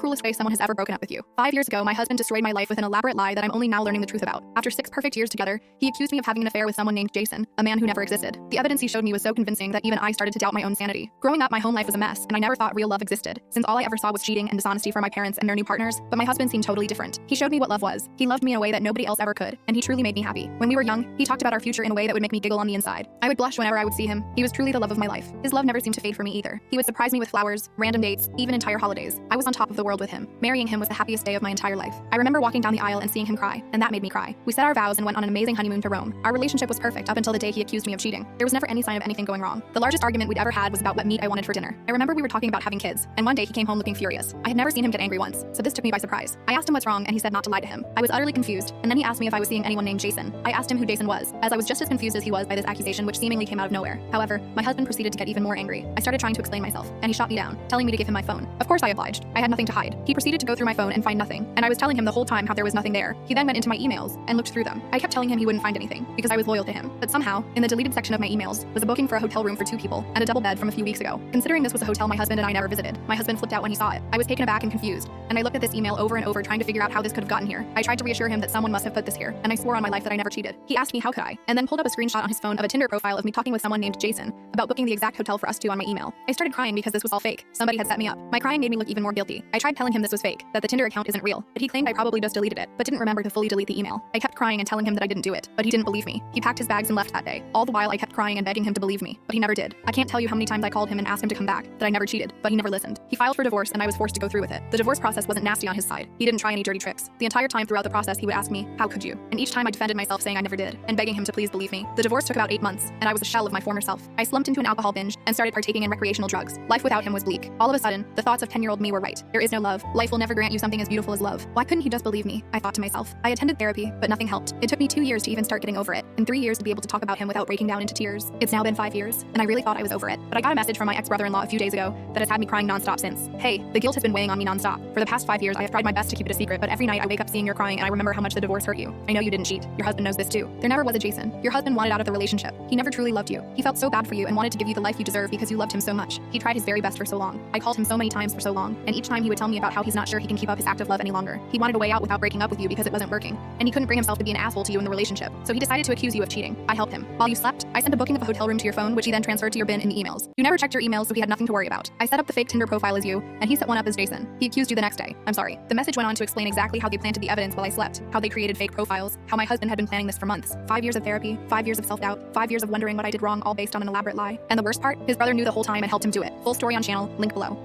cruelest way someone has ever broken up with you. 5 years ago, my husband destroyed my life with an elaborate lie that I'm only now learning the truth about. After 6 perfect years together, he accused me of having an affair with someone named Jason, a man who never existed. The evidence he showed me was so convincing that even I started to doubt my own sanity. Growing up, my home life was a mess, and I never thought real love existed, since all I ever saw was cheating and dishonesty from my parents and their new partners. But my husband seemed totally different. He showed me what love was. He loved me in a way that nobody else ever could, and he truly made me happy. When we were young, he talked about our future in a way that would make me giggle on the inside. I would blush whenever I would see him. He was truly the love of my life. His love never seemed to fade for me either. He would surprise me with flowers, random dates, even entire holidays. I was on top of the world with him. Marrying him was the happiest day of my entire life. I remember walking down the aisle and seeing him cry, and that made me cry. We said our vows and went on an amazing honeymoon to Rome. Our relationship was perfect up until the day he accused me of cheating. There was never any sign of anything going wrong. The largest argument we'd ever had was about what meat I wanted for dinner. I remember we were talking about having kids, and one day he came home looking furious. I had never seen him get angry once, so this took me by surprise. I asked him what's wrong, and he said not to lie to him. I was utterly confused, and then he asked me if I was seeing anyone named Jason. I asked him who Jason was, as I was just as confused as he was by this accusation which seemingly came out of nowhere. However, my husband proceeded to get even more angry. I started trying to explain myself, and he shot me down, telling me to give him my phone. Of course I obliged. I had nothing to hide. He proceeded to go through my phone and find nothing, and I was telling him the whole time how there was nothing there. He then went into my emails and looked through them. I kept telling him he wouldn't find anything, because I was loyal to him. But somehow, in the deleted section of my emails, was a booking for a hotel room for 2 people, and a double bed from a few weeks ago. Considering this was a hotel my husband and I never visited, my husband flipped out when he saw it. I was taken aback and confused, and I looked at this email over and over trying to figure out how this could have gotten here. I tried to reassure him that someone must have put this here, and I swore on my life that I never cheated. He asked me how could I, and then pulled up a screenshot on his phone of a Tinder profile of me talking with someone named Jason about booking the exact hotel for us 2 on my email. I started crying because this was all fake. Somebody had set me up. My crying made me look even more guilty. I tried telling him this was fake, that the Tinder account isn't real, but he claimed I probably just deleted it, but didn't remember to fully delete the email. I kept crying and telling him that I didn't do it, but he didn't believe me. He packed his bags and left that day. All the while I kept crying and begging him to believe me, but he never did. I can't tell you how many times I called him and asked him to come back, that I never cheated, but he never listened. He filed for divorce and I was forced to go through with it. The divorce process wasn't nasty on his side. He didn't try any dirty tricks. The entire time throughout the process he would ask me, how could you? And each time I defended myself saying I never did, and begging him to please believe me. The divorce took about 8 months, and I was a shell of my former self. I slumped into an alcohol binge and started partaking in recreational drugs. Life without him was bleak. All of a sudden, the thoughts of 10-year-old me were right. There is no love. Life will never grant you something as beautiful as love. Why couldn't he just believe me? I thought to myself. I attended therapy, but nothing helped. It took me 2 years to even start getting over it, and 3 years to be able to talk about him without breaking down into tears. It's now been 5 years, and I really thought I was over it. But I got a message from my ex-brother-in-law a few days ago that has had me crying nonstop since. Hey, the guilt has been weighing on me nonstop. For the past 5 years, I have tried my best to keep it a secret, but every night I wake up seeing your crying and I remember how much the divorce hurt you. I know you didn't cheat. Your husband knows this too. There never was a Jason. Your husband wanted out of the relationship. He never truly loved you. He felt so bad for you and wanted to give you the life you deserve because you loved him so much. He tried his very best for so long. I called him so many times for so long, and each time he would tell me about how he's not sure he can keep up his act of love any longer. He wanted a way out without breaking up with you because it wasn't working, and he couldn't bring himself to be an asshole to you in the relationship. So he decided to accuse you of cheating. I helped him. While you slept, I sent a booking of a hotel room to your phone, which he then transferred to your bin in the emails. You never checked your emails, so he had nothing to worry about. I set up the fake Tinder profile as you, and he set one up as Jason. He accused you the next day. I'm sorry. The message went on to explain exactly how they planted the evidence while I slept, how they created fake profiles, how my husband had been planning this for months. 5 years of therapy, 5 years of self-doubt, 5 years of wondering what I did wrong, all based on an elaborate lie. And the worst part, his brother knew the whole time and helped him do it. Full story on channel, link below.